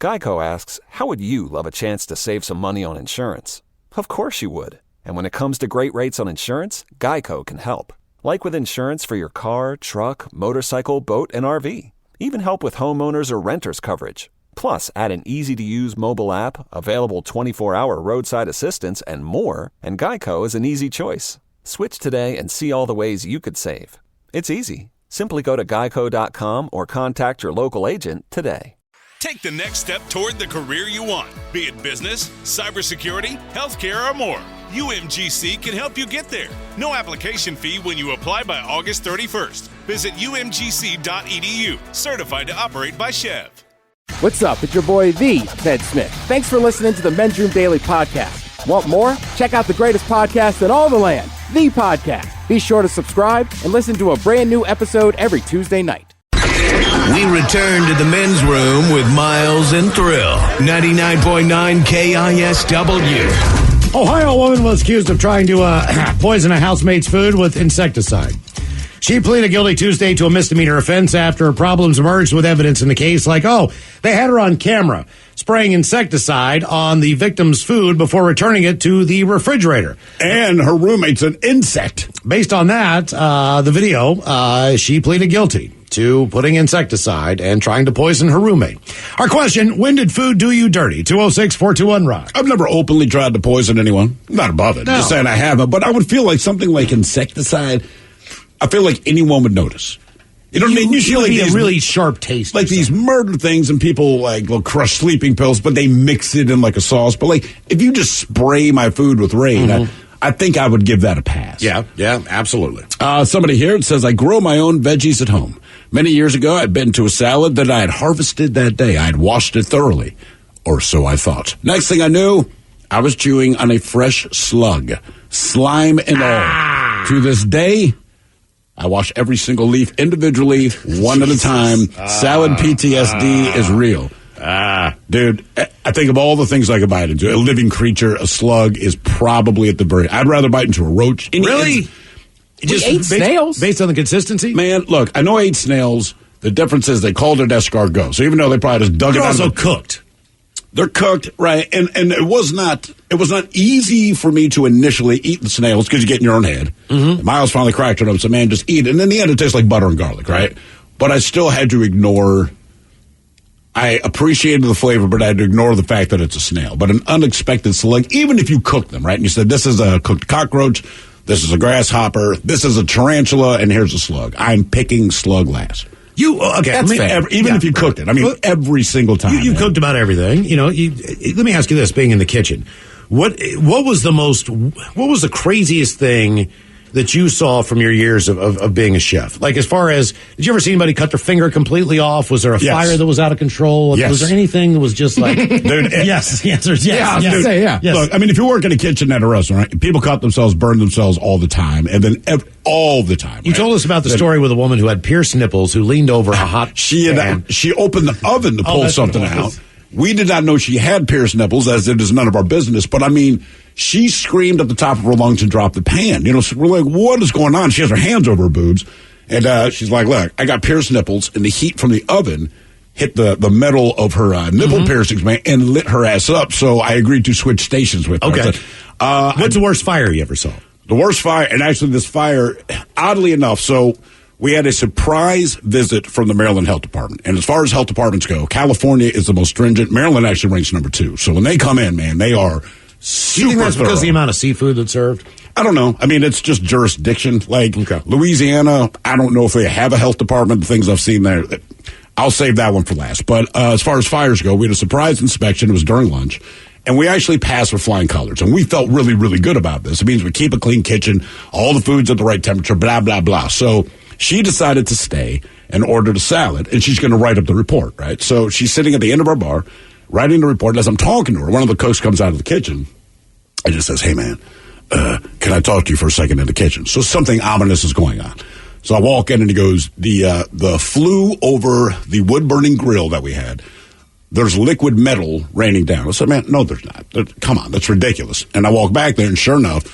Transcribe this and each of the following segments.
Geico asks, how would you love a chance to save some money on insurance? Of course you would. And when it comes to great rates on insurance, Geico can help. Like with insurance for your car, truck, motorcycle, boat, and RV. Even help with homeowners or renters coverage. Plus, add an easy-to-use mobile app, available 24-hour roadside assistance, and more, and Geico is an easy choice. Switch today and see all the ways you could save. It's easy. Simply go to geico.com or contact your local agent today. Take the next step toward the career you want, be it business, cybersecurity, healthcare, or more. UMGC can help you get there. No application fee when you apply by August 31st. Visit umgc.edu, certified to operate by Chev. What's up? It's your boy, The Ted Smith. Thanks for listening to the Men's Room Daily Podcast. Want more? Check out the greatest podcast in all the land, The Podcast. Be sure to subscribe and listen to a brand new episode every Tuesday night. We return to the Men's Room with Miles and Thrill. 99.9 KISW. Ohio woman was accused of trying to poison a housemate's food with insecticide. She pleaded guilty Tuesday to a misdemeanor offense after problems emerged with evidence in the case, like, they had her on camera spraying insecticide on the victim's food before returning it to the refrigerator. And her roommate's an insect. Based on that, the video, she pleaded guilty to putting insecticide and trying to poison her roommate. Our question, when did food do you dirty? 206-421-ROCK. I've never openly tried to poison anyone. I'm not above it. No. Just saying I haven't. But I would feel like something like insecticide, I feel like anyone would notice. You know what I mean? Usually like these, a really sharp taste. Like these murder things, and people will crush sleeping pills, but they mix it in like a sauce. But like, if you just spray my food with Rain, I think I would give that a pass. Yeah, absolutely. Somebody here says, I grow my own veggies at home. Many years ago, I'd been to a salad that I had harvested that day. I'd washed it thoroughly, or so I thought. Next thing I knew, I was chewing on a fresh slug, slime and all. To this day, I wash every single leaf individually, one at a time. Salad PTSD is real. Dude, I think of all the things I could bite into. A living creature, a slug is probably at the very... I'd rather bite into a roach. Really? Just ate snails? Based on the consistency? Man, look, I know I ate snails. The difference is they called it escargot. So even though they probably just dug it out of also cooked. They're cooked, right? And it was not easy for me to initially eat the snails because you get in your own head. Miles finally cracked it up and said, man, just eat it. And in the end, it tastes like butter and garlic, right? But I still had to ignore... I appreciated the flavor, but I had to ignore the fact that it's a snail. But an unexpected slug, even if you cook them, right? And you said, this is a cooked cockroach, this is a grasshopper, this is a tarantula, and here's a slug. I'm picking slug last. That's fair. Even if you cooked it. I mean, every single time. You cooked about everything. You know, let me ask you this, being in the kitchen. What was the craziest thing that you saw from your years of being a chef? Like, as far as, did you ever see anybody cut their finger completely off? Was there a fire that was out of control? Yes. Was there anything that was just like... Dude, yes, the answer is yes. Yes. Look, I mean, if you work in a kitchen at a restaurant, people cut themselves, burn themselves all the time, and then all the time. You told us about the story with a woman who had pierced nipples who leaned over a hot pan. She opened the oven to pull something out. We did not know she had pierced nipples, as it is none of our business. But, I mean, she screamed at the top of her lungs and dropped the pan. You know, so we're like, what is going on? She has her hands over her boobs. And she's like, look, I got pierced nipples, and the heat from the oven hit the metal of her nipple piercings, man, and lit her ass up. So I agreed to switch stations with her. Okay. What's the worst fire you ever saw? The worst fire, and actually this fire, oddly enough, so... We had a surprise visit from the Maryland Health Department. And as far as health departments go, California is the most stringent. Maryland actually ranks number 2. So when they come in, man, they are super You think that's thorough. because of the amount of seafood that's served? I don't know. I mean, it's just jurisdiction. Like Louisiana, I don't know if they have a health department. The things I've seen there, I'll save that one for last. But as far as fires go, we had a surprise inspection. It was during lunch. And we actually passed with flying colors. And we felt really, really good about this. It means we keep a clean kitchen, all the food's at the right temperature, blah, blah, blah. So she decided to stay and ordered a salad, and she's going to write up the report, right? So she's sitting at the end of our bar, writing the report. As I'm talking to her, one of the cooks comes out of the kitchen and just says, hey, man, can I talk to you for a second in the kitchen? So something ominous is going on. So I walk in, and he goes, the flue over the wood-burning grill that we had, there's liquid metal raining down. I said, man, no, there's not. Come on, that's ridiculous. And I walk back there, and sure enough,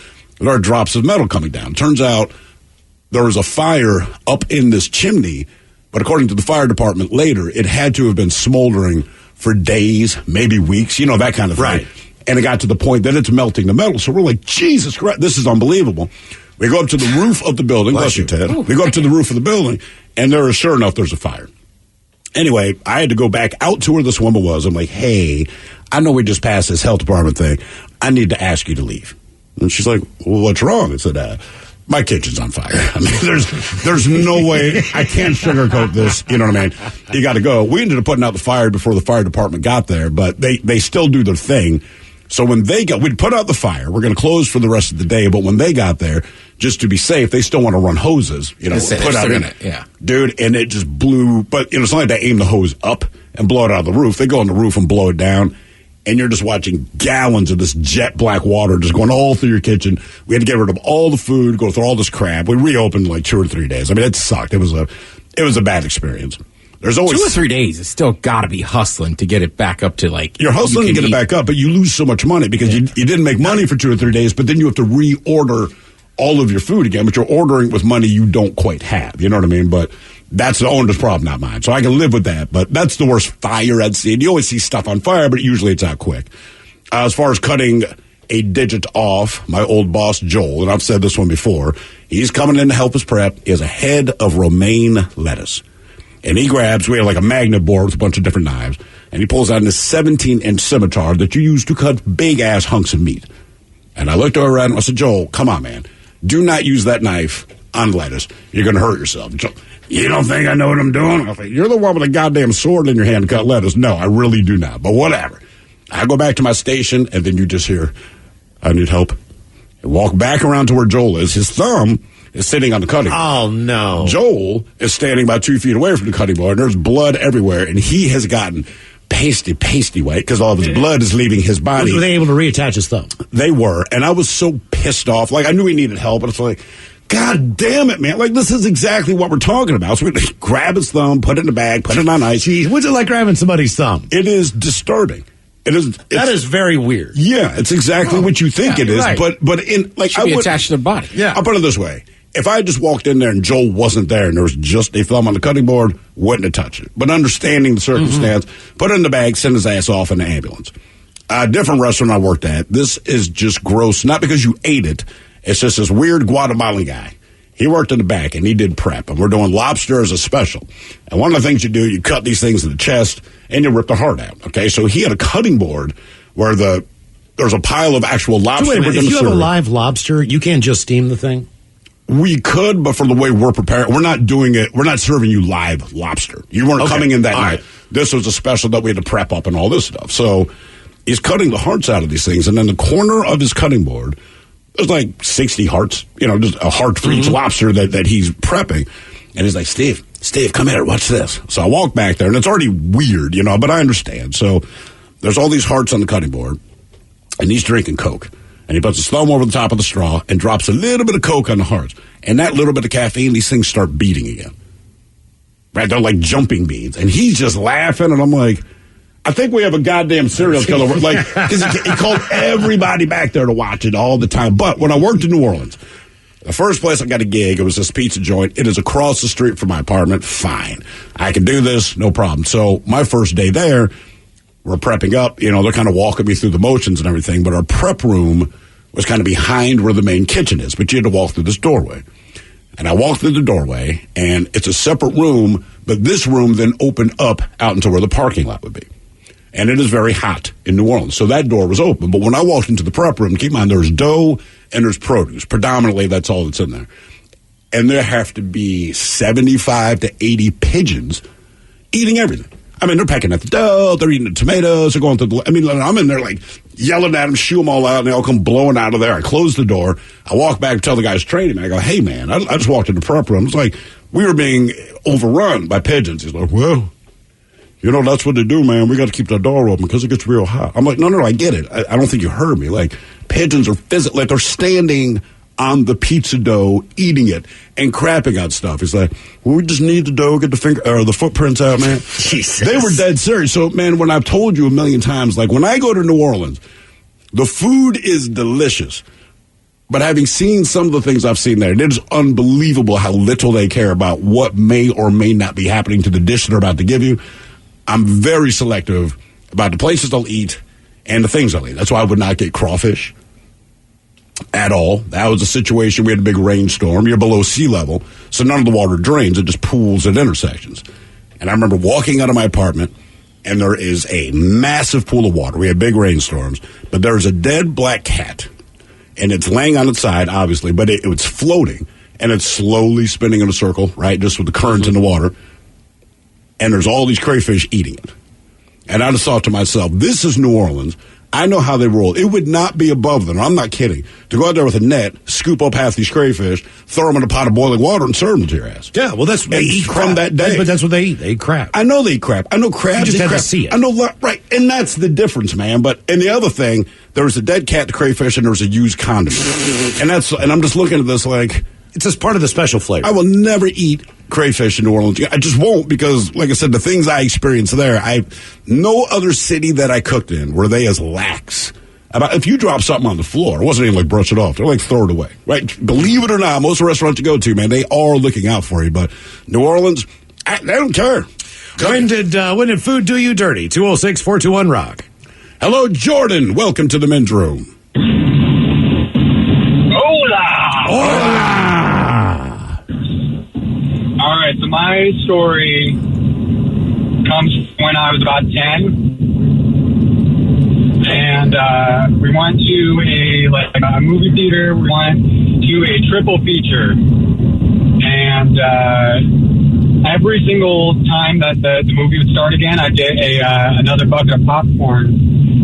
there are drops of metal coming down. Turns out there was a fire up in this chimney, but according to the fire department later, it had to have been smoldering for days, maybe weeks, that kind of thing. Right. And it got to the point that it's melting the metal. So we're like, Jesus Christ, this is unbelievable. We go up to the roof of the building. Bless you, Ted. We go up to the roof of the building, and sure enough, there's a fire. Anyway, I had to go back out to where this woman was. I'm like, hey, I know we just passed this health department thing. I need to ask you to leave. And she's like, well, what's wrong? I said, my kitchen's on fire. I mean, there's no way. I can't sugarcoat this. You know what I mean? You got to go. We ended up putting out the fire before the fire department got there, but they still do their thing. So when we'd put out the fire. We're going to close for the rest of the day, but when they got there, just to be safe, they still want to run hoses. Put out in it. Yeah. Dude, and it just blew. But, it's not like they aim the hose up and blow it out of the roof. They go on the roof and blow it down. And you're just watching gallons of this jet black water just going all through your kitchen. We had to get rid of all the food, go through all this crap. We reopened in like 2 or 3 days. I mean, it sucked. It was a bad experience. There's always 2 or 3 days. It's still got to be hustling to get it back up to like you're hustling to get it back up, but you lose so much money because you didn't make money for 2 or 3 days. But then you have to reorder all of your food again. But you're ordering with money you don't quite have. You know what I mean? But that's the owner's problem, not mine. So I can live with that. But that's the worst fire I'd seen. You always see stuff on fire, but usually it's out quick. As far as cutting a digit off, my old boss, Joel, and I've said this one before, he's coming in to help us prep, is a head of romaine lettuce. And he grabs, we have like a magnet board with a bunch of different knives, and he pulls out this 17-inch scimitar that you use to cut big-ass hunks of meat. And I looked over at him, I said, Joel, come on, man. Do not use that knife on lettuce. You're going to hurt yourself. Joel, you don't think I know what I'm doing? I think, you're the one with a goddamn sword in your hand to cut lettuce. No, I really do not. But whatever. I go back to my station, and then you just hear, I need help. And walk back around to where Joel is. His thumb is sitting on the cutting board. Oh, no. Joel is standing about 2 feet away from the cutting board, and there's blood everywhere, and he has gotten pasty white because all of his blood is leaving his body. Were they able to reattach his thumb? They were, and I was so pissed off. Like, I knew he needed help, but it's like, God damn it, man. Like, this is exactly what we're talking about. So we grab his thumb, put it in the bag, put it on ice. Jeez, what's it like grabbing somebody's thumb? It is disturbing. That is very weird. Yeah, it's exactly what you think it is. Right. But in like should be attached to the body. Yeah. I'll put it this way. If I just walked in there and Joel wasn't there and there was just a thumb on the cutting board, wouldn't have touched it. But understanding the circumstance, put it in the bag, send his ass off in the ambulance. A different restaurant I worked at, this is just gross. Not because you ate it. It's just this weird Guatemalan guy. He worked in the back, and he did prep, and we're doing lobster as a special. And one of the things you do, you cut these things in the chest, and you rip the heart out, okay? So he had a cutting board where there's a pile of actual lobster. So wait a minute, if you have a live lobster, you can't just steam the thing? We could, but for the way we're preparing, we're not doing it. We're not serving you live lobster. You weren't coming in that night. Right. This was a special that we had to prep up and all this stuff. So he's cutting the hearts out of these things, and in the corner of his cutting board, there's like 60 hearts, just a heart for each lobster that he's prepping. And he's like, Steve, come here, watch this. So I walk back there, and it's already weird, but I understand. So there's all these hearts on the cutting board, and he's drinking Coke. And he puts his thumb over the top of the straw and drops a little bit of Coke on the hearts. And that little bit of caffeine, these things start beating again. Right? They're like jumping beans. And he's just laughing, and I'm like, I think we have a goddamn serial killer. Like, because he called everybody back there to watch it all the time. But when I worked in New Orleans, the first place I got a gig, it was this pizza joint. It is across the street from my apartment. Fine. I can do this, no problem. So my first day there, we're prepping up. They're kind of walking me through the motions and everything. But our prep room was kind of behind where the main kitchen is. But you had to walk through this doorway. And I walked through the doorway, and it's a separate room. But this room then opened up out into where the parking lot would be. And it is very hot in New Orleans. So that door was open. But when I walked into the prep room, keep in mind, there's dough and there's produce. Predominantly, that's all that's in there. And there have to be 75 to 80 pigeons eating everything. I mean, they're pecking at the dough, they're eating the tomatoes, they're going through the... I mean, I'm in there like yelling at them, shoo them all out, and they all come blowing out of there. I close the door. I walk back and tell the guys training me. I go, hey, man, I just walked in the prep room. It's like we were being overrun by pigeons. He's like, well... that's what they do, man. We got to keep the door open because it gets real hot. I'm like, no, I get it. I don't think you heard me. Like, pigeons are like they're standing on the pizza dough, eating it and crapping out stuff. He's like, well, we just need the dough, get the footprints out, man. Jesus. They were dead serious. So, man, when I've told you a million times, like when I go to New Orleans, the food is delicious. But having seen some of the things I've seen there, it is unbelievable how little they care about what may or may not be happening to the dish they're about to give you. I'm very selective about the places I'll eat and the things I'll eat. That's why I would not get crawfish at all. That was a situation. We had a big rainstorm. You're below sea level, so none of the water drains. It just pools at intersections. And I remember walking out of my apartment, and there is a massive pool of water. We had big rainstorms, but there's a dead black cat, and it's laying on its side, obviously, but it was floating, and it's slowly spinning in a circle, right, just with the current in the water. And there's all these crayfish eating it. And I just thought to myself, this is New Orleans. I know how they roll. It would not be above them. I'm not kidding. To go out there with a net, scoop up half these crayfish, throw them in a pot of boiling water, and serve them to your ass. Yeah, well, they eat crap from that day. But that's what they eat. They eat crab. I know they eat crab. I know crabs. You just eat have crab. to see it. I know, right? And that's the difference, man. And the other thing, there was a dead cat to crayfish, and there was a used condom. And I'm just looking at this like, it's just part of the special flavor. I will never eat crayfish in New Orleans. I just won't, because, like I said, the things I experienced there, no other city that I cooked in were they as lax. If you drop something on the floor, it wasn't even like brush it off. They're like, throw it away, right? Believe it or not, most restaurants you go to, man, they are looking out for you. But New Orleans, they don't care. When did food do you dirty? 206-421-ROCK. Hello, Jordan. Welcome to the men's room. Hola! All right, so my story comes when I was about 10. And we went to a movie theater. We went to a triple feature. And every single time that the movie would start again, I'd get another bucket of popcorn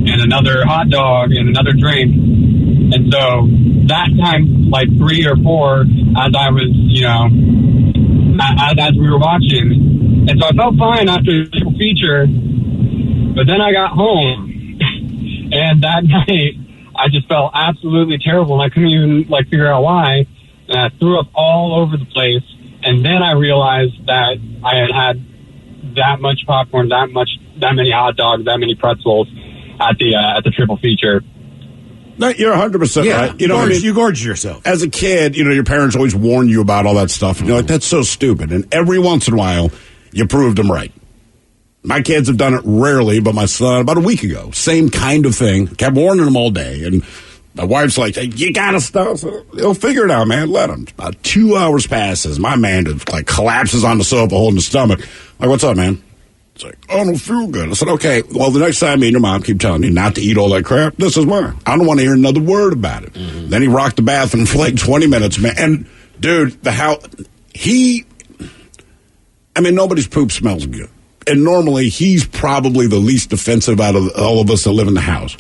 and another hot dog and another drink. And so that time, like 3 or 4, as I was, as we were watching. And so I felt fine after the triple feature. But then I got home. And that night, I just felt absolutely terrible, and I couldn't even figure out why. And I threw up all over the place. And then I realized that I had that much popcorn, that many hot dogs, that many pretzels at the triple feature. No, you're 100% right. You gorged yourself. As a kid, your parents always warn you about all that stuff, and you're like, that's so stupid. And every once in a while, you proved them right. My kids have done it rarely, but my son, about a week ago, same kind of thing. Kept warning them all day. And my wife's like, hey, you got to stop. So he'll figure it out, man. Let him. About 2 hours passes. My man just collapses on the sofa, holding his stomach. Like, what's up, man? It's like, oh, I don't feel good. I said, okay, well, the next time me and your mom keep telling you not to eat all that crap, this is why. I don't want to hear another word about it. Mm-hmm. Then he rocked the bathroom for 20 minutes, man. And, dude, nobody's poop smells good. And normally, he's probably the least defensive out of all of us that live in the house.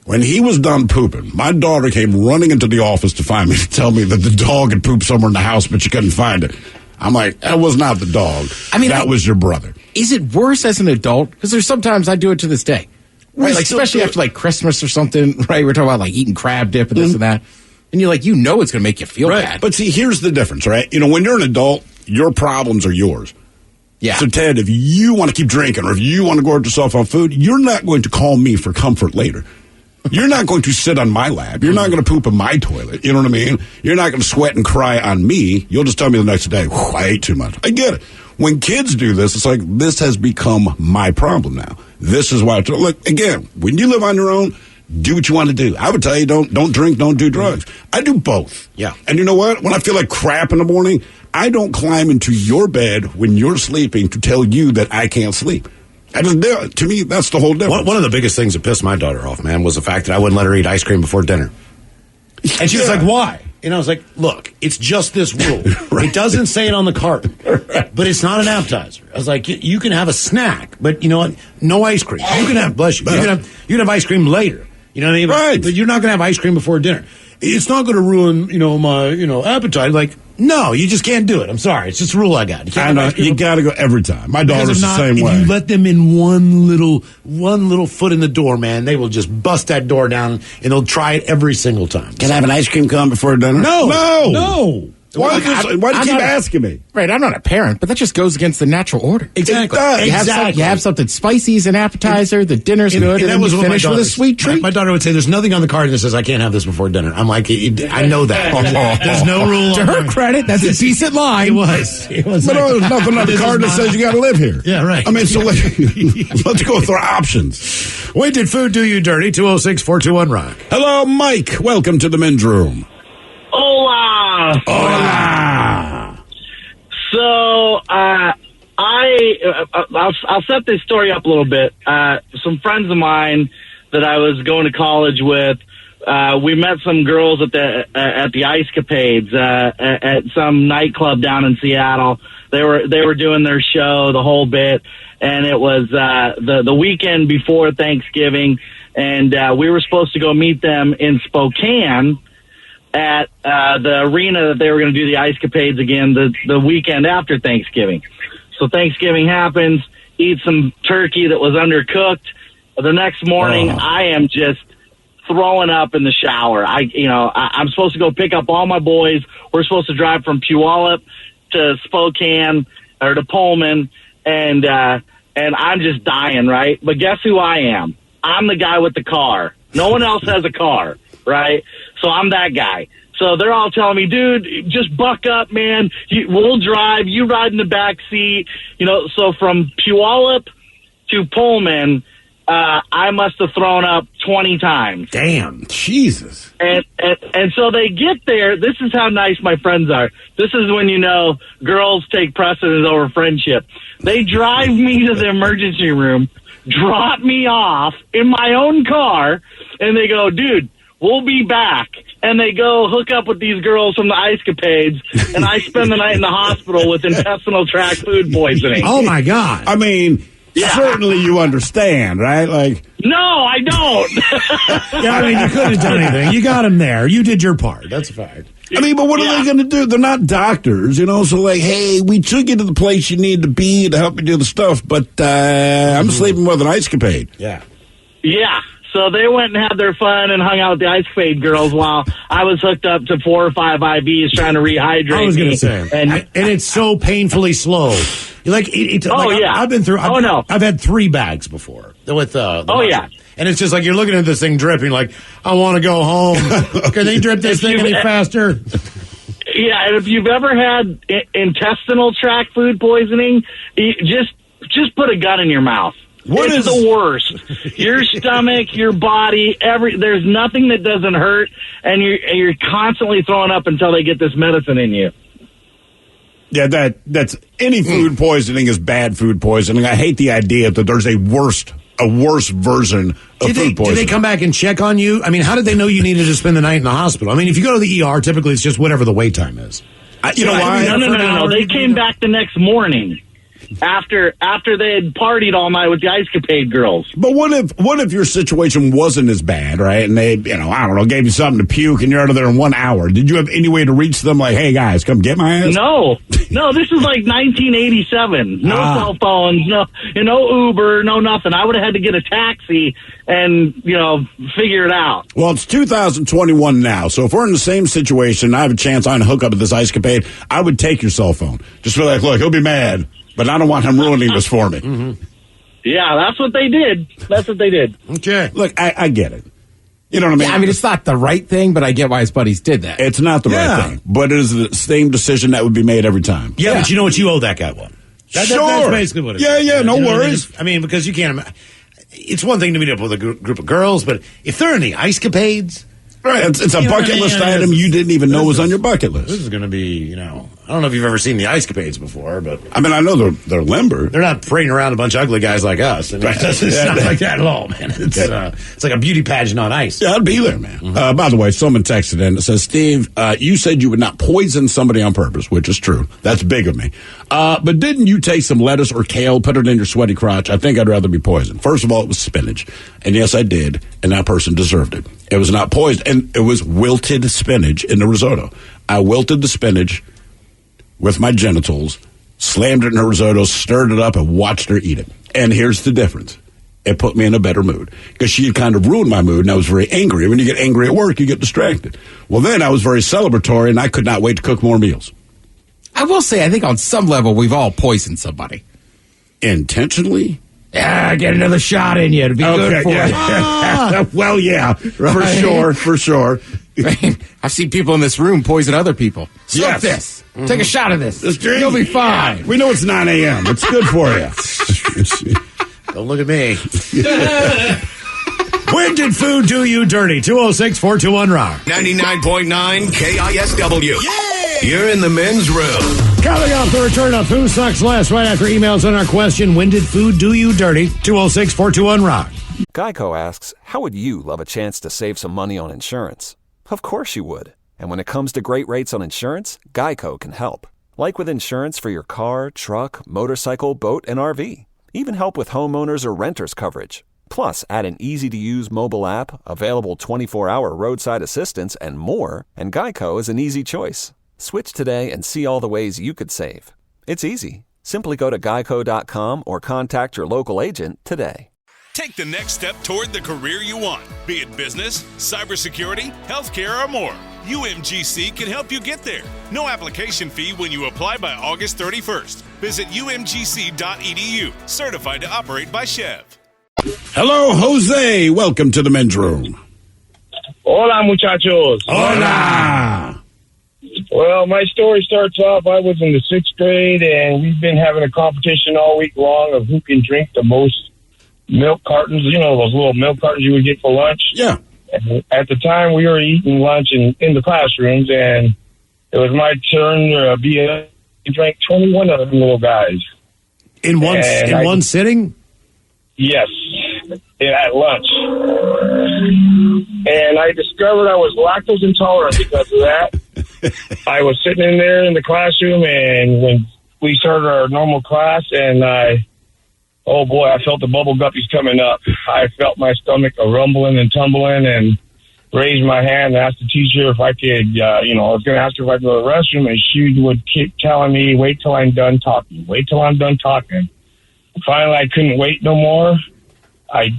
When he was done pooping, my daughter came running into the office to find me to tell me that the dog had pooped somewhere in the house, but she couldn't find it. I'm like, that was not the dog. That was your brother. Is it worse as an adult? Because there's sometimes I do it to this day. Right? Especially after Christmas or something, right? We're talking about eating crab dip and this and that. And you're like, it's going to make you feel bad. But see, here's the difference, right? When you're an adult, your problems are yours. Yeah. So, Ted, if you want to keep drinking or if you want to gorge yourself on food, you're not going to call me for comfort later. You're not going to sit on my lap. You're not going to poop in my toilet. You know what I mean? You're not going to sweat and cry on me. You'll just tell me the next day, I ate too much. I get it. When kids do this, it's like, this has become my problem now. This is why. Look, again, when you live on your own, do what you want to do. I would tell you, don't drink, don't do drugs. I do both. Yeah. And you know what? When I feel like crap in the morning, I don't climb into your bed when you're sleeping to tell you that I can't sleep. I just do it. To me, that's the whole difference. One of the biggest things that pissed my daughter off, man, was the fact that I wouldn't let her eat ice cream before dinner. And she was like, why? And I was like, look, it's just this rule. Right. It doesn't say it on the carton, but it's not an appetizer. I was like, you can have a snack, but you know what? No ice cream. You can have, bless you, you can have ice cream later. You know what I mean? Right. But you're not going to have ice cream before dinner. It's not going to ruin, my, appetite. Like, no, you just can't do it. I'm sorry. It's just a rule I got. You got to go every time. My daughter's the same way. If you let them in one little foot in the door, man, they will just bust that door down, and they'll try it every single time. Can I have an ice cream cone before dinner? No. Why do you keep asking me? Right, I'm not a parent, but that just goes against the natural order. Exactly. You have something spicy as an appetizer, the dinner's good, and then you finish with a sweet treat. My daughter would say, there's nothing on the card that says I can't have this before dinner. I'm like, I know that. There's no rule. To her credit, that's a decent line. It was. But there's nothing on the card that says you got to live here. Yeah, right. I mean, so let's go through our options. When did food do you dirty? 206-421-ROCK. Hello, Mike. Welcome to the men's room. Hola. Hola. So, I'll set this story up a little bit. Some friends of mine that I was going to college with, we met some girls at the Ice Capades at some nightclub down in Seattle. They were doing their show, the whole bit, and it was the weekend before Thanksgiving, and we were supposed to go meet them in Spokane at the arena that they were going to do the Ice Capades again the weekend after Thanksgiving. So Thanksgiving happens, eat some turkey that was undercooked. The next morning, I am just throwing up in the shower. I'm supposed to go pick up all my boys. We're supposed to drive from Puyallup to Spokane or to Pullman, and I'm just dying, right? But guess who I am? I'm the guy with the car. No one else has a car, right? So I'm that guy. So they're all telling me, dude, just buck up, man. We'll drive. You ride in the back seat. So from Puyallup to Pullman, I must have thrown up 20 times. Damn. Jesus. And so they get there. This is how nice my friends are. This is when girls take precedence over friendship. They drive me to the emergency room, drop me off in my own car, and they go, dude, we'll be back. And they go hook up with these girls from the Ice Capades, and I spend the night in the hospital with intestinal tract food poisoning. Oh, my God. I mean, certainly you understand, right? Like, no, I don't. Yeah, I mean, you couldn't have done anything. You got them there. You did your part. That's a fact. I mean, but what are they going to do? They're not doctors, So like, hey, we took you to the place you need to be to help you do the stuff, but I'm sleeping with an Ice Capade. Yeah. Yeah. So they went and had their fun and hung out with the Ice Capade girls while I was hooked up to 4 or 5 IVs trying to rehydrate. I was going to say, and it's so painfully slow. I've been through. I've had 3 bags before with the muscle. And it's just like you're looking at this thing dripping, like I want to go home. Can they drip this thing any faster? Yeah, and if you've ever had intestinal tract food poisoning, just put a gun in your mouth. It's the worst. Your stomach, your body, there's nothing that doesn't hurt, and you're constantly throwing up until they get this medicine in you. Yeah, that's any food poisoning is bad food poisoning. I hate the idea that there's a worse version of food poisoning. Did they come back and check on you? I mean, how did they know you needed to spend the night in the hospital? I mean, if you go to the ER, typically it's just whatever the wait time is. You know why? No. They came back the next morning. After they had partied all night with the Ice Capade girls. But what if your situation wasn't as bad, right? And they, I don't know, gave you something to puke and you're out of there in 1 hour. Did you have any way to reach them like, hey guys, come get my ass? No, this is like 1987. No cell phones, no Uber, no nothing. I would have had to get a taxi and, figure it out. Well, it's 2021 now. So if we're in the same situation, I have a chance I can hook up with this Ice Capade, I would take your cell phone. Just be like, look, he'll be mad. But I don't want him ruining this for me. Mm-hmm. Yeah, that's what they did. Okay. Look, I get it. You know what I mean? Yeah, I mean, it's not the right thing, but I get why his buddies did that. It's not the right thing. But it is the same decision that would be made every time. Yeah, but you know what? You owe that guy one. That's basically what it is. Yeah, no worries. I mean, because you can't... It's one thing to meet up with a group of girls, but if they're in the Ice Capades... Right, it's a bucket list item you didn't even know was on your bucket list. This is going to be, I don't know if you've ever seen the Ice Capades before, but... I mean, I know they're limber. They're not parading around a bunch of ugly guys like us. It's not like that at all, man. It's like a beauty pageant on ice. Yeah, I'd be there, man. Mm-hmm. By the way, someone texted in that says, Steve, you said you would not poison somebody on purpose, which is true. That's big of me. But didn't you take some lettuce or kale, put it in your sweaty crotch? I think I'd rather be poisoned. First of all, it was spinach. And yes, I did. And that person deserved it. It was not poisoned. And it was wilted spinach in the risotto. I wilted the spinach with my genitals, slammed it in her risotto, stirred it up, and watched her eat it. And here's the difference. it put me in a better mood because she had kind of ruined my mood, and I was very angry. When you get angry at work, you get distracted. Well, then I was very celebratory, and I could not wait to cook more meals. I will say, I think on some level, we've all poisoned somebody. Intentionally? Yeah, get another shot in you. It'd be good for you. Well, yeah, for sure. I've seen people in this room poison other people. Smoke this. Take a shot of this. You'll be fine. We know it's 9 a.m. It's good for you. Don't look at me. When did food do you dirty? 206-421-ROCK. 99.9 KISW. You're in the men's room. Coming up, the return of Who Sucks Less right after emails on our question, when did food do you dirty? 206-421-ROCK. Geico asks, how would you love a chance to save some money on insurance? Of course you would. And when it comes to great rates on insurance, Geico can help. Like with insurance for your car, truck, motorcycle, boat, and RV. Even help with homeowners or renters coverage. Plus, add an easy-to-use mobile app, available 24-hour roadside assistance, and more, and Geico is an easy choice. Switch today and see all the ways you could save. It's easy. Simply go to geico.com or contact your local agent today. Take the next step toward the career you want, be it business, cybersecurity, healthcare, or more. UMGC can help you get there. No application fee when you apply by August 31st. Visit umgc.edu, certified to operate by Chev. Hello, Jose. Welcome to the men's room. Hola, muchachos. Hola. Well, my story starts off, I was in the 6th grade, and we've been having a competition all week long of who can drink the most milk cartons, you know, those little milk cartons you would get for lunch. Yeah. And at the time, we were eating lunch in the classrooms, and it was my turn to drank 21 of them little guys. In one sitting? Yes, at lunch. And I discovered I was lactose intolerant because of that. I was sitting in there in the classroom, and when we started our normal class, and oh boy, I felt the bubble guppies coming up. I felt my stomach rumbling and tumbling, and raised my hand and asked the teacher if I could, I was going to ask her if I could go to the restroom, and she would keep telling me, wait till I'm done talking, wait till I'm done talking. Finally, I couldn't wait no more. I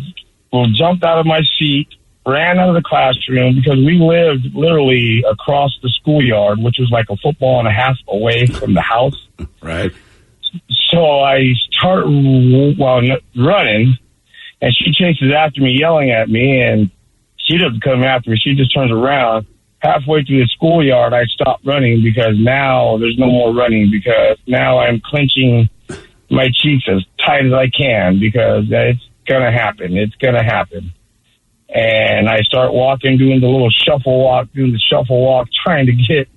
jumped out of my seat, ran out of the classroom, because we lived literally across the schoolyard, which was like a football and a half away from the house. Right. So I start running, and she chases after me, yelling at me, and she doesn't come after me. She just turns around. Halfway through the schoolyard, I stopped running because now there's no more running, because now I'm clenching my cheeks as tight as I can, because it's going to happen. It's going to happen. And I start walking, doing the little shuffle walk, trying to get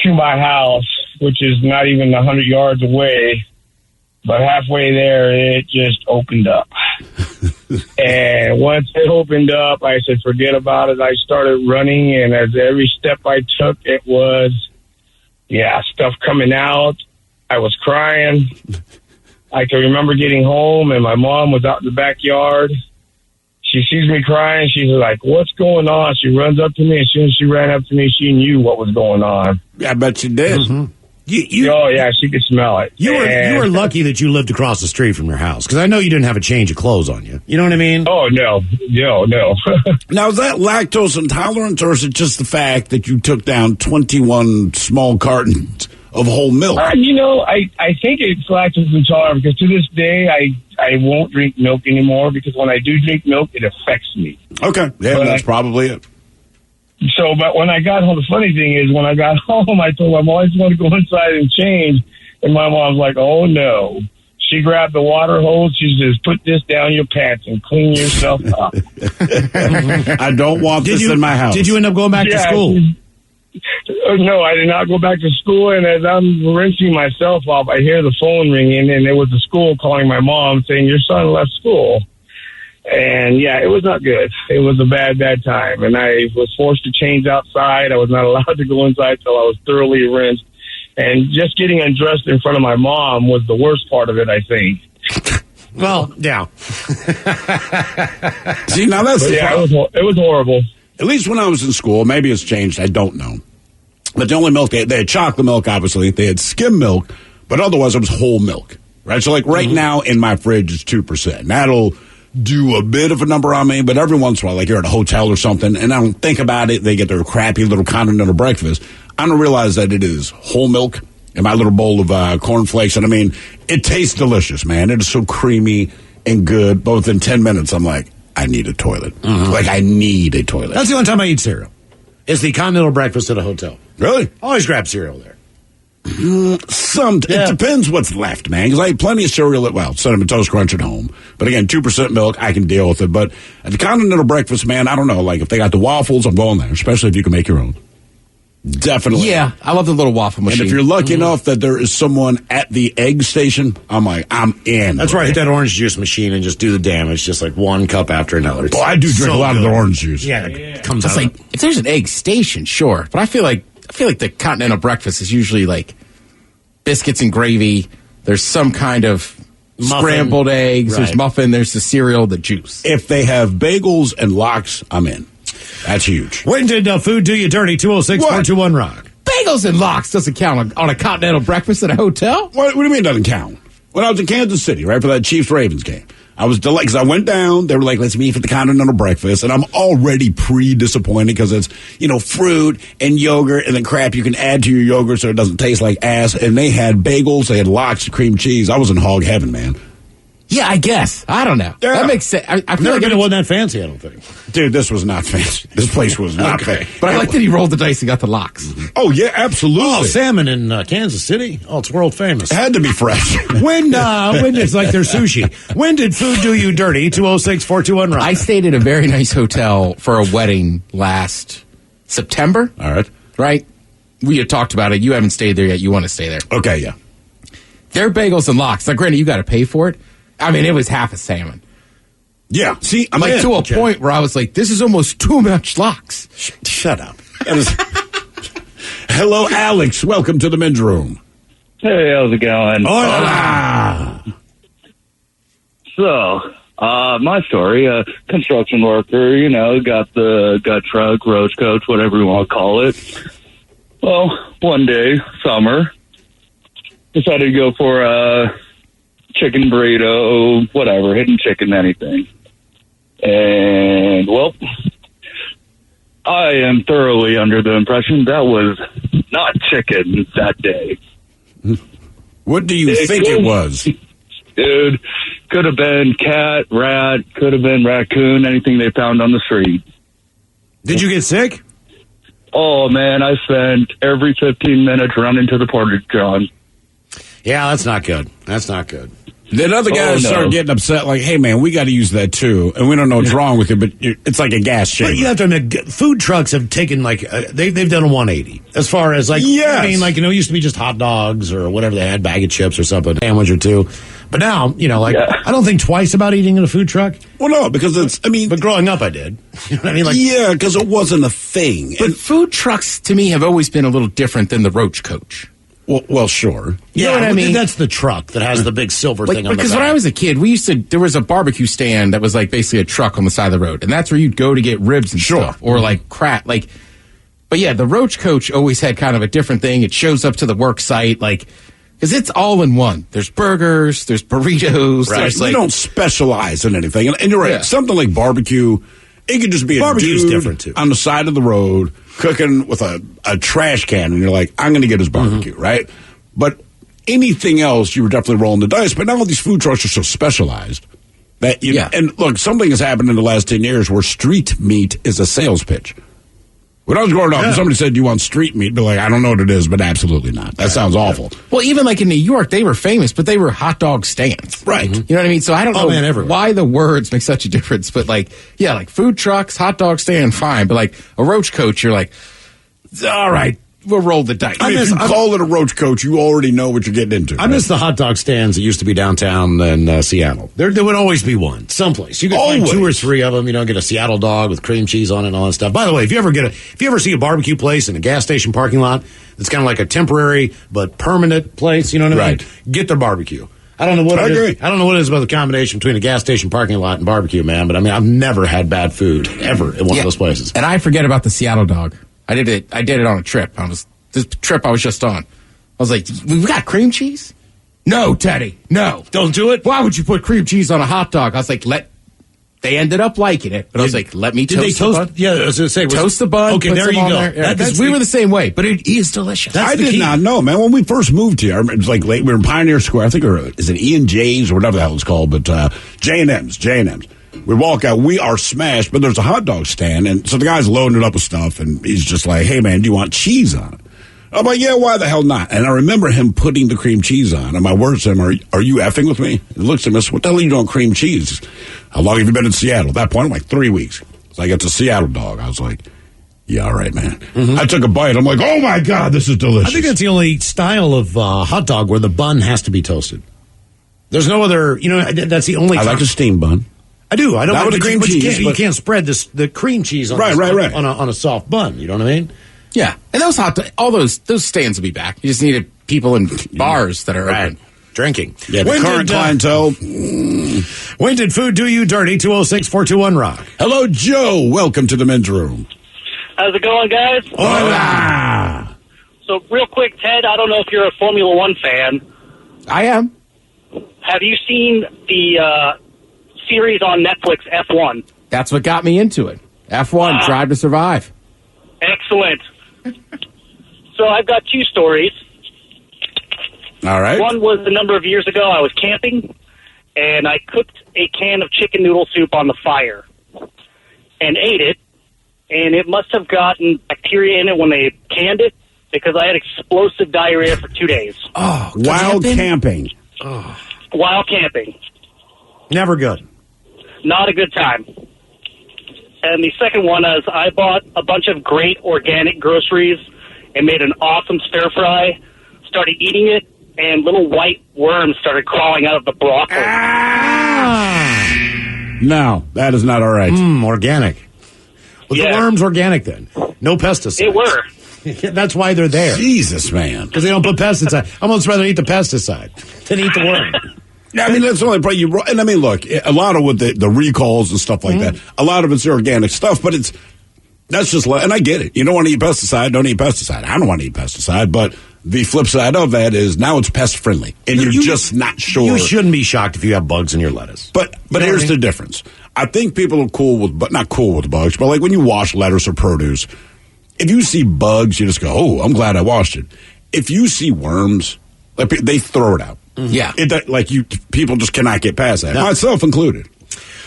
to my house, which is not even 100 yards away. But halfway there, it just opened up. And once it opened up, I said, forget about it. I started running, and as every step I took, it was, stuff coming out. I was crying. I can remember getting home, and my mom was out in the backyard. She sees me crying. She's like, what's going on? She runs up to me. As soon as she ran up to me, she knew what was going on. Yeah, I bet she did. Mm-hmm. Oh, yeah, she could smell it. You were lucky that you lived across the street from your house, because I know you didn't have a change of clothes on you. You know what I mean? Oh, no. Now, is that lactose intolerance, or is it just the fact that you took down 21 small cartons of whole milk? I think it's lactose intolerant, because to this day, I won't drink milk anymore, because when I do drink milk, it affects me. Okay. Yeah, that's probably it. So, but when I got home, the funny thing is, when I got home, I told my mom I just want to go inside and change. And my mom's like, oh, no. She grabbed the water hose. She says, put this down your pants and clean yourself up. I don't want this in my house. Did you end up going back to school? No, I did not go back to school. And as I'm rinsing myself off, I hear the phone ringing, and it was the school calling my mom saying, your son left school. And, it was not good. It was a bad, bad time. And I was forced to change outside. I was not allowed to go inside till I was thoroughly rinsed. And just getting undressed in front of my mom was the worst part of it, I think. Well, yeah. See, now that's the problem. It was horrible. At least when I was in school, maybe it's changed, I don't know. But the only milk, they had chocolate milk, obviously. They had skim milk, but otherwise it was whole milk. Right? So, like, right now in my fridge is 2%. That'll do a bit of a number on me, but every once in a while, like you're at a hotel or something, and I don't think about it, they get their crappy little continental breakfast. I don't realize that it is whole milk in my little bowl of cornflakes, and I mean, it tastes delicious, man. It is so creamy and good, but within 10 minutes, I'm like, I need a toilet. Like, I need a toilet. That's the only time I eat cereal. It's the continental breakfast at a hotel. Really? Always grab cereal there. It depends what's left, man, because I eat plenty of cereal at, Cinnamon Toast Crunch at home. But again, 2% milk, I can deal with it. But at the continental breakfast, man, I don't know. Like, if they got the waffles, I'm going there, especially if you can make your own. Definitely. Yeah, I love the little waffle machine. And if you're lucky enough that there is someone at the egg station, I'm like, I'm in. That's right. Hit that orange juice machine and just do the damage, just like one cup after another. Well, I do drink a lot of the orange juice. Yeah, it comes It's out. like, if there's an egg station, sure. But I feel like the continental breakfast is usually like biscuits and gravy. There's some kind of Muffin. scrambled eggs. Right. There's muffin. There's the cereal, the juice. If they have bagels and lox, I'm in. That's huge. When did food do you dirty? 206-421-ROCK. Bagels and lox doesn't count on a continental breakfast at a hotel. What do you mean it doesn't count? When I was in Kansas City, right, for that Chiefs-Ravens game, I was delighted because I went down. They were like, let's meet for the continental breakfast. And I'm already pre-disappointed because it's, fruit and yogurt and then crap you can add to your yogurt so it doesn't taste like ass. And they had bagels. They had lox, cream cheese. I was in hog heaven, man. Yeah, I guess. I don't know. Yeah. That makes sense. I feel Never like been. It wasn't that fancy, I don't think. Dude, this was not fancy. This place was not fancy. But I like that he rolled the dice and got the lox. Oh, yeah, absolutely. Oh, salmon in Kansas City. Oh, it's world famous. It had to be fresh. When it's like their sushi. When did food do you dirty? 206-421-ROCK. I stayed at a very nice hotel for a wedding last September. All right. Right? We had talked about it. You haven't stayed there yet. You want to stay there. Okay, yeah. Their bagels and lox. Now, granted, you got to pay for it. I mean, it was half a salmon. Yeah. See, I'm like in. to a point where I was like, this is almost too much lox. Shut up. Hello, Alex. Welcome to the men's room. Hey, how's it going? Hola. So, my story, construction worker, got truck, roach coach, whatever you want to call it. Well, one day, summer, decided to go for a chicken burrito, whatever, hidden chicken, anything. And, well, I am thoroughly under the impression that was not chicken that day. What do you think it was? Dude, could have been cat, rat, could have been raccoon, anything they found on the street. Did you get sick? Oh, man, I spent every 15 minutes running to the portage john. Yeah, that's not good. That's not good. Then other guys start getting upset, like, hey, man, we got to use that, too. And we don't know what's wrong with it, but it's like a gas chamber. But you have to admit, food trucks have taken, they've done a 180. As far as, yes. I mean, it used to be just hot dogs or whatever they had, bag of chips or something, a sandwich or two. But now, I don't think twice about eating in a food truck. Well, no, because But growing up, I did. You know what I mean? Yeah, because it wasn't a thing. But food trucks, to me, have always been a little different than the roach coach. Well, sure. You know what I mean? That's the truck that has the big silver thing on the back. Because when I was a kid, there was a barbecue stand that was like basically a truck on the side of the road. And that's where you'd go to get ribs and stuff. Or like crap. But yeah, the roach coach always had kind of a different thing. It shows up to the work site, because it's all in one. There's burgers, there's burritos. Right. There's You don't specialize in anything. And you're right. Yeah. Something like barbecue, it could just be Barbecue's a dude different, too. on the side of the road cooking with a trash can. And you're like, I'm going to get his barbecue, right? But anything else, you were definitely rolling the dice. But now all these food trucks are so specialized that and look, something has happened in the last 10 years where street meat is a sales pitch. When I was growing up, if somebody said, you want street meat, be like, I don't know what it is, but absolutely not. That sounds awful. Well, even like in New York, they were famous, but they were hot dog stands. Right. You know what I mean? So I don't know why the words make such a difference. But food trucks, hot dog stand, fine. But a roach coach, you're like, all right, we'll roll the dice. If you call it a roach coach, you already know what you're getting into. I miss the hot dog stands that used to be downtown in Seattle. There would always be one, someplace. You could find 2 or 3 of them. Get a Seattle dog with cream cheese on it and all that stuff. By the way, if you ever see a barbecue place in a gas station parking lot, it's kind of like a temporary but permanent place. You know what I mean? Get their barbecue. I don't know what it is. I don't know what it is about the combination between a gas station parking lot and barbecue, man. But I mean, I've never had bad food ever in one of those places. And I forget about the Seattle dog. I did it on a trip. This trip I was just on. I was like, we got cream cheese? No, Teddy, no. Don't do it? Why would you put cream cheese on a hot dog? I was like, let They ended up liking it, but I was like, let me Did they toast the bun. toast? Yeah, I was going to say. Toast the bun. Okay, put there some you on go. there. Yeah, 'cause we were the same way, but it is delicious. I did not know, man. When we first moved here, it was like late. We were in Pioneer Square. I think is it E&J's or whatever the hell it's called, but J&M's. We walk out. We are smashed, but there's a hot dog stand, and so the guy's loading it up with stuff, and he's just like, "Hey, man, do you want cheese on it?" I'm like, "Yeah, why the hell not?" And I remember him putting the cream cheese on, and my words to him are you effing with me? He looks at me and says, "What the hell are you doing cream cheese? How long have you been in Seattle?" At that point, I'm like, 3 weeks. So I get to Seattle dog. I was like, yeah, all right, man. I took a bite. I'm like, oh, my God, this is delicious. I think that's the only style of hot dog where the bun has to be toasted. There's no other, that's the only I like a steam bun. I do. I don't Not like with the cream cheese. You can't spread the cream cheese on, right. on a soft bun. You know what I mean? Yeah, and all those stands will be back. You just needed people in bars that are open. Drinking. Yeah, the current clientele. When did food do you dirty? 206-421-ROCK. Hello, Joe. Welcome to the men's room. How's it going, guys? Hola. So, real quick, Ted, I don't know if you're a Formula One fan. I am. Have you seen the series on Netflix, F1? That's what got me into it. F1, Drive to Survive. Excellent. So, I've got two stories. All right. One was a number of years ago. I was camping, and I cooked a can of chicken noodle soup on the fire and ate it, and it must have gotten bacteria in it when they canned it because I had explosive diarrhea for 2 days. Oh, Wild camping. While camping. Never good. Not a good time. And the second one is I bought a bunch of great organic groceries and made an awesome stir fry, started eating it, and little white worms started crawling out of the broccoli. No, that is not all right. Organic. Was the worms organic then? No pesticides. It were. That's why they're there. Jesus, man. Because they don't put pesticide. I'd almost rather eat the pesticide than eat the worm. Yeah, I mean, that's the only part you... And I mean, look, a lot of with the recalls and stuff like that, a lot of it's organic stuff, but that's just... And I get it. You don't want to eat pesticide, don't eat pesticide. I don't want to eat pesticide, but the flip side of that is now it's pest-friendly, and you're just not sure. You shouldn't be shocked if you have bugs in your lettuce. But here's the difference. I think people are cool with... But not cool with bugs, but like when you wash lettuce or produce, if you see bugs, you just go, oh, I'm glad I washed it. If you see worms, like, they throw it out. Yeah. People just cannot get past that, myself included.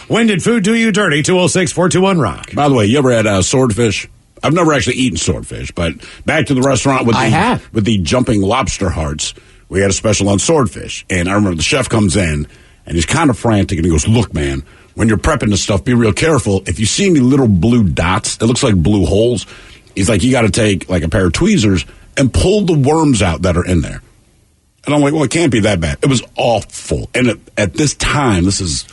When did food do you dirty? 206-421-ROCK. By the way, you ever had swordfish? I've never actually eaten swordfish, but back to the restaurant with the jumping lobster hearts, we had a special on swordfish. And I remember the chef comes in, and he's kind of frantic, and he goes, look, man, when you're prepping this stuff, be real careful. If you see any little blue dots, it looks like blue holes. He's like, you got to take like a pair of tweezers and pull the worms out that are in there. And I'm like, well, it can't be that bad. It was awful. And at this time, this is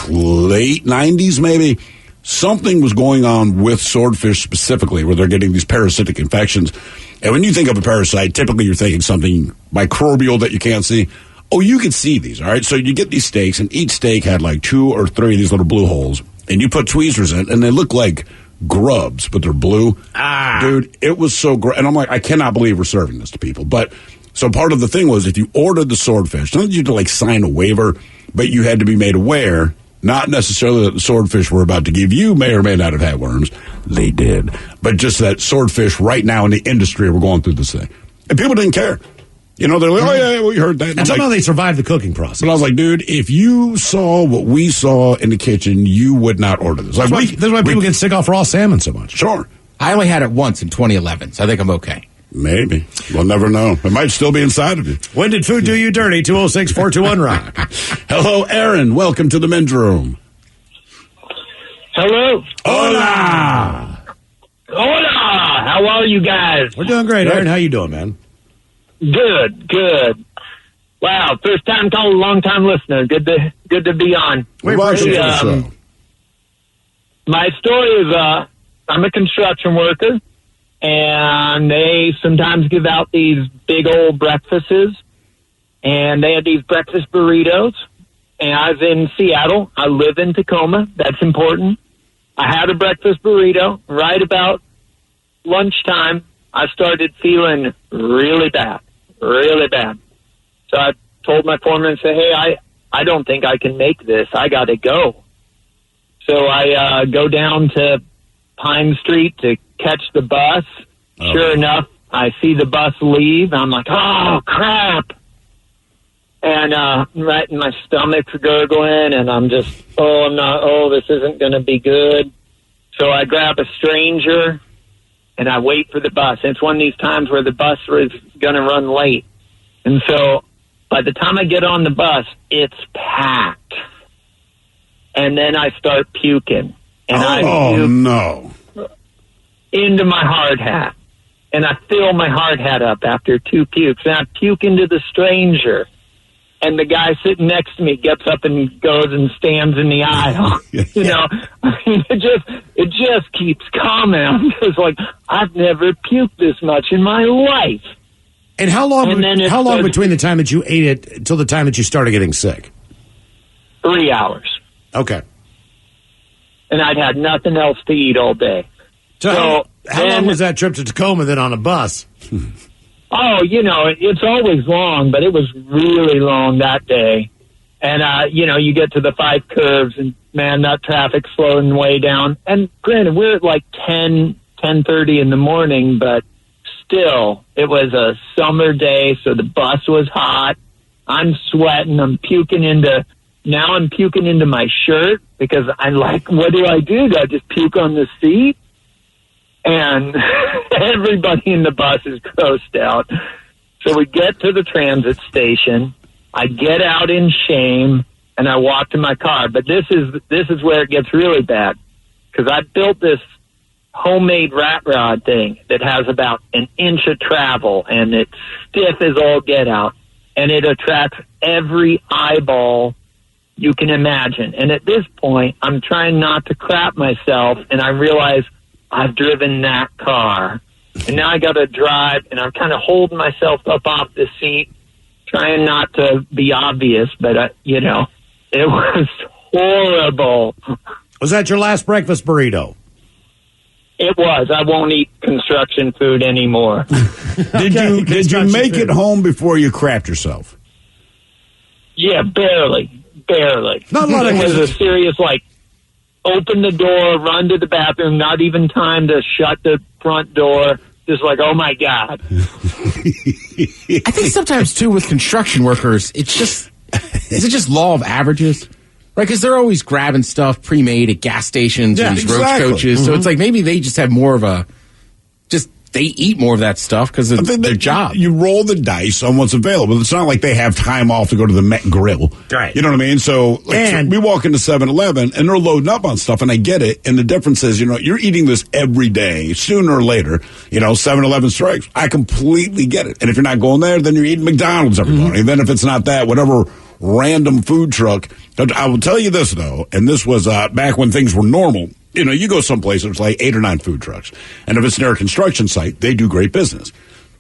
late 90s maybe, something was going on with swordfish specifically where they're getting these parasitic infections. And when you think of a parasite, typically you're thinking something microbial that you can't see. Oh, you could see these, all right? So you get these steaks, and each steak had like 2 or 3 of these little blue holes. And you put tweezers in, and they look like grubs, but they're blue. Dude, it was so great. And I'm like, I cannot believe we're serving this to people. But... So part of the thing was if you ordered the swordfish, not that you had to like sign a waiver, but you had to be made aware, not necessarily that the swordfish we're about to give you may or may not have had worms. They did. But just that swordfish right now in the industry, we're going through this thing. And people didn't care. You know, they're like, oh, yeah, we heard that. And somehow they survived the cooking process. But I was like, dude, if you saw what we saw in the kitchen, you would not order this. Like, that's why people get sick off raw salmon so much. Sure. I only had it once in 2011, so I think I'm okay. Maybe. We'll never know. It might still be inside of you. When did food do you dirty? 206-421-ROCK. Hello, Aaron. Welcome to the men's room. Hello. Hola. Hola. How are you guys? We're doing great, Aaron. How you doing, man? Good. Wow, first time caller, long time listener. Good to be on. Welcome to the show. My story is I'm a construction worker. And they sometimes give out these big old breakfasts. And they had these breakfast burritos. And I was in Seattle. I live in Tacoma. That's important. I had a breakfast burrito. Right about lunchtime, I started feeling really bad. Really bad. So I told my foreman, and said, hey, I don't think I can make this. I got to go. So I go down to Pine Street to catch the bus. Oh. Sure enough, I see the bus leave. I'm like, oh, crap. And right in my stomach's gurgling, and I'm just, this isn't going to be good. So I grab a stranger, and I wait for the bus. And it's one of these times where the bus is going to run late. And so by the time I get on the bus, it's packed. And then I start puking. And I puke no. into my hard hat. And I fill my hard hat up after 2 pukes. And I puke into the stranger. And the guy sitting next to me gets up and goes and stands in the aisle. You know, I mean, it just keeps coming. I'm just like, I've never puked this much in my life. And how long between the time that you ate it till the time that you started getting sick? 3 hours. Okay. And I'd had nothing else to eat all day. So how long was that trip to Tacoma then on a bus? Oh, it's always long, but it was really long that day. And, you get to the 5 curves, and, man, that traffic's slowing way down. And granted, we're at like 10:30 in the morning, but still, it was a summer day, so the bus was hot. I'm sweating. I'm puking into my shirt because I'm like, what do? Do I just puke on the seat? And everybody in the bus is grossed out. So we get to the transit station. I get out in shame, and I walk to my car. But this is where it gets really bad, because I built this homemade rat rod thing that has about an inch of travel, and it's stiff as all get out, and it attracts every eyeball you can imagine. And at this point, I'm trying not to crap myself, and I realize I've driven that car, and now I got to drive, and I'm kind of holding myself up off the seat, trying not to be obvious, but, it was horrible. Was that your last breakfast burrito? It was. I won't eat construction food anymore. Did you make it home before you crapped yourself? Yeah, barely. Not a lot of it was a serious, open the door, run to the bathroom, not even time to shut the front door. Just like, oh, my God. I think sometimes, too, with construction workers, is it just law of averages? Right, because they're always grabbing stuff pre-made at gas stations or these roach coaches. Mm-hmm. So it's like maybe they just have more of they eat more of that stuff because of their job. You roll the dice on what's available. It's not like they have time off to go to the Met Grill. Right. You know what I mean? So, so we walk into 7-Eleven, and they're loading up on stuff, and I get it. And the difference is, you're eating this every day. Sooner or later, 7-Eleven strikes. I completely get it. And if you're not going there, then you're eating McDonald's every morning. And then if it's not that, whatever random food truck. I will tell you this, though, and this was back when things were normal. You go someplace, there's like 8 or 9 food trucks. And if it's near a construction site, they do great business.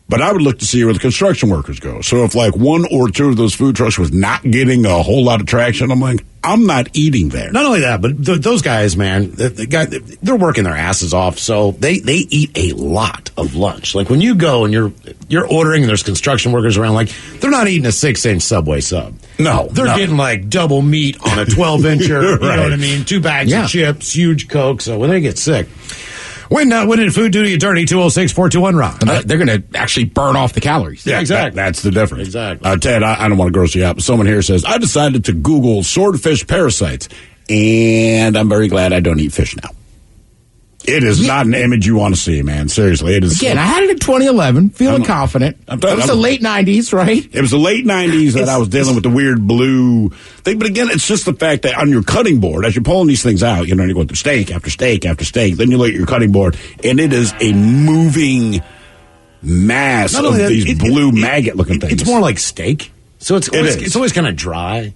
But I would look to see where the construction workers go. So if 1 or 2 of those food trucks was not getting a whole lot of traction, I'm like, I'm not eating there. Not only that, but those guys, man, they're working their asses off. So they eat a lot of lunch. Like when you go and you're ordering and there's construction workers around, they're not eating a 6-inch Subway sub. No. They're getting double meat on a 12-incher. Right. You know what I mean? 2 bags of chips, huge Coke. So when they get sick. When did food do to you dirty? 206-421-ROCK. They're going to actually burn off the calories. Yeah, exactly. That's the difference. Exactly. Ted, I don't want to gross you out, but someone here says, I decided to Google swordfish parasites, and I'm very glad I don't eat fish now. It is not an image you want to see, man. Seriously, it is. Again, I had it in 2011, feeling confident. It was the late 90s, right? It was the late 90s that I was dealing with the weird blue thing. But again, it's just the fact that on your cutting board, as you're pulling these things out, you're going through steak after steak after steak. Then you look at your cutting board, and it is a moving mass of these blue maggot-looking things. It's more like steak. So it's always kind of dry.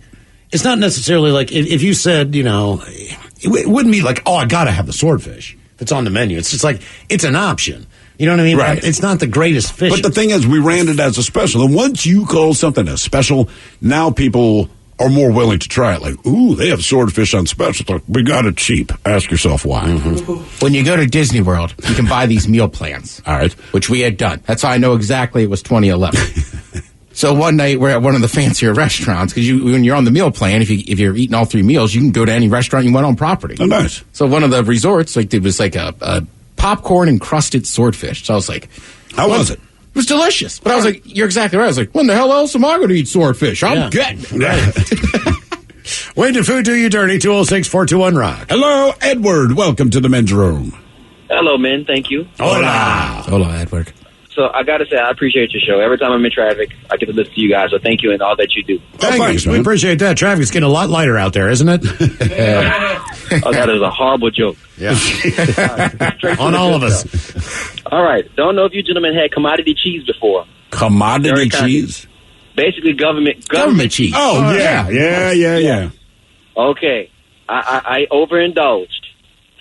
It's not necessarily like if you said, it wouldn't be like, oh, I got to have the swordfish. It's on the menu. It's just it's an option. You know what I mean? Right. It's not the greatest fish. But the thing is, we ran it as a special. And once you call something a special, now people are more willing to try it. Ooh, they have swordfish on special. We got it cheap. Ask yourself why. Mm-hmm. When you go to Disney World, you can buy these meal plans. All right. Which we had done. That's how I know exactly it was 2011. So one night we're at one of the fancier restaurants because when you're on the meal plan, if you're eating all 3 meals, you can go to any restaurant you want on property. Oh, nice. So one of the resorts, like it was like a popcorn encrusted swordfish. So I was like, how was it? It was delicious. But I was like, you're exactly right. I was like, when the hell else am I going to eat swordfish? I'm getting it. Right. When did food do you dirty? 206-421-ROCK. Hello, Edward. Welcome to the men's room. Hello, men. Thank you. Hola. Hola, Edward. So I got to say, I appreciate your show. Every time I'm in traffic, I get to listen to you guys. So thank you and all that you do. Thanks, we appreciate that. Traffic's getting a lot lighter out there, isn't it? Oh, that is a horrible joke. Yeah. On all of us. All right. Don't know if you gentlemen had commodity cheese before. Commodity cheese? Basically government cheese. Oh, yeah. Okay. I overindulged.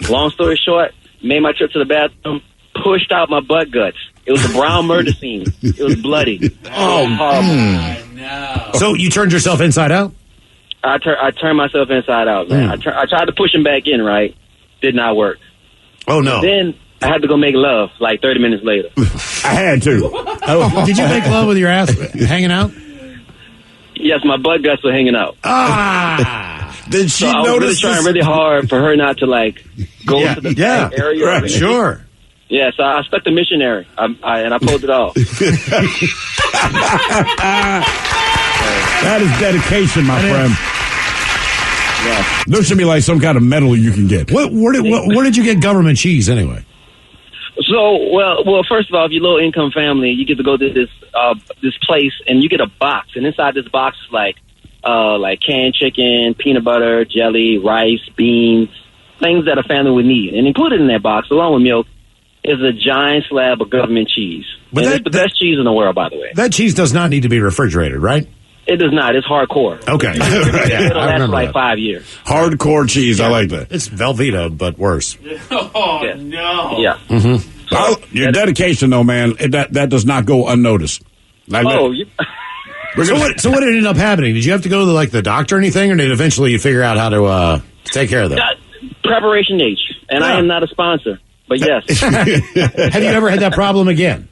Long story short, made my trip to the bathroom, pushed out my butt guts. It was a brown murder scene. It was bloody. Oh, no. So you turned yourself inside out? I turned myself inside out, man. I tried to push him back in, right? Did not work. Oh, no. Then I had to go make love like 30 minutes later. I had to. Oh, did you make love with your ass hanging out? Yes, my butt guts were hanging out. Did she I was really trying really hard for her not to like go to the back area. Right, sure. Yeah, so I stuck the missionary, and I pulled it off. That is dedication, my friend. Yeah. There should be like some kind of medal you can get. Where did you get government cheese anyway? So, well, first of all, if you're low income family, you get to go to this place, and you get a box, and inside this box is like canned chicken, peanut butter, jelly, rice, beans, things that a family would need. And included in that box, along with milk, is a giant slab of government cheese. But it's the best cheese in the world, by the way. That cheese does not need to be refrigerated, right? It does not. It's hardcore. Okay. It'll last for like 5 years. Hardcore cheese. I like that. It's Velveeta, but worse. Oh, no. Yeah. Mm-hmm. Your dedication, though, man, that does not go unnoticed. So what did end up happening? Did you have to go to the doctor or anything, or did eventually you figure out how to take care of that? Preparation H, and I am not a sponsor, but yes. Have you ever had that problem again?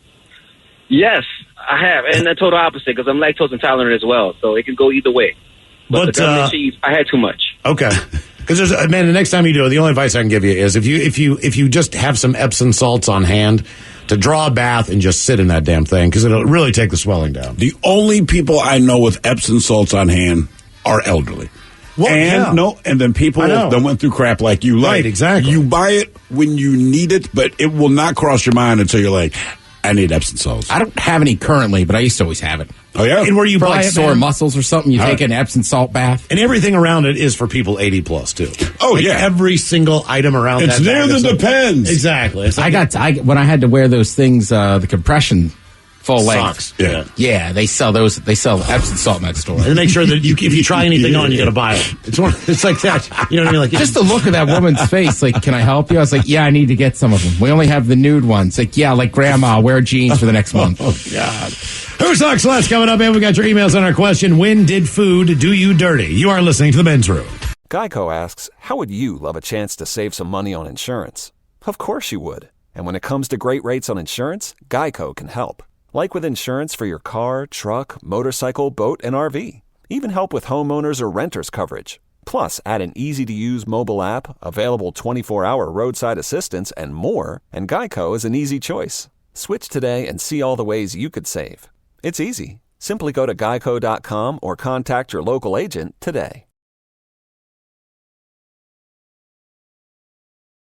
Yes, I have, and the total opposite because I'm lactose intolerant as well, so it can go either way. But the government cheese, I had too much. Okay. Because the next time you do it, the only advice I can give you is if you just have some Epsom salts on hand, to draw a bath and just sit in that damn thing because it'll really take the swelling down. The only people I know with Epsom salts on hand are elderly. Well, and then people that went through crap like you. Right, exactly. You buy it when you need it, but it will not cross your mind until you're like, I need Epsom salts. I don't have any currently, but I used to always have it. Oh, yeah? And where you for buy like it, sore muscles or something, you take an Epsom salt bath. And everything around it is for people 80 plus, too. Oh, yeah. Every single item around it's that. It's near the Depends. Exactly. When I had to wear those things, the compression full length. Socks. Yeah, they sell those. They sell Epsom salt in that store. And make sure that if you try anything on, you got to buy it. It's like that. You know what I mean? Like just the look of that woman's face. Like, can I help you? I was like, yeah, I need to get some of them. We only have the nude ones. Like, yeah, like grandma, wear jeans for the next month. Oh God. Who Sucks Less coming up, and we got your emails on our question: when did food do you dirty? You are listening to the Men's Room. Geico asks, how would you love a chance to save some money on insurance? Of course you would. And when it comes to great rates on insurance, Geico can help. Like with insurance for your car, truck, motorcycle, boat, and RV. Even help with homeowners or renters coverage. Plus, add an easy-to-use mobile app, available 24-hour roadside assistance, and more, and Geico is an easy choice. Switch today and see all the ways you could save. It's easy. Simply go to geico.com or contact your local agent today.